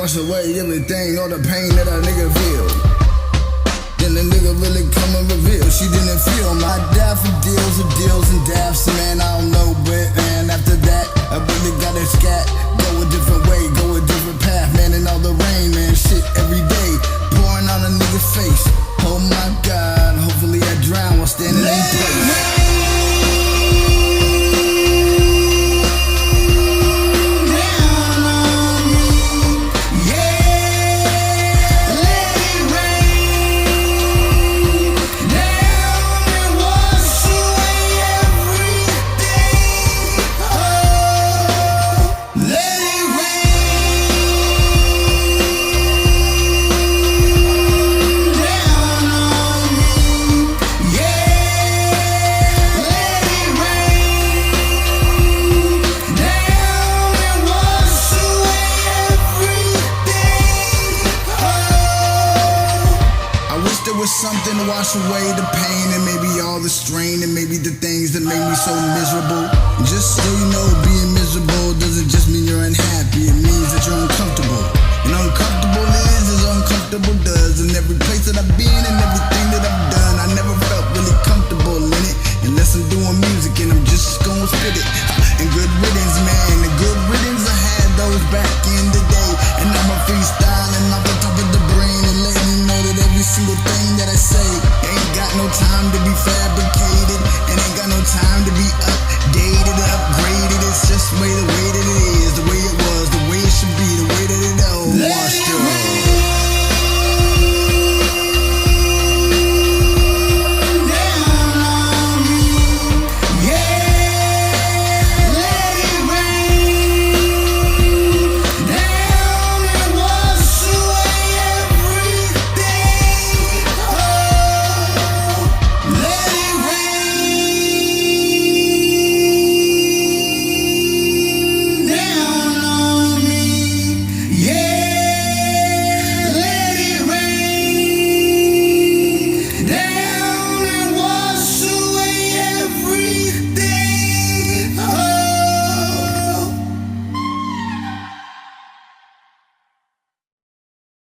wash away everything, all the pain that a nigga feel. Then the nigga really come and reveal she didn't feel my daffodils or deals and daffs. Man, I don't know, but man, after that, I really got a scat. Go a different way, go a different path, man. And all the rain, man, shit every day, pouring on a nigga's face. Oh my God, hopefully I drown while standing in place. Something to wash away the pain and maybe all the strain and maybe the things that made me so miserable. Just so you know,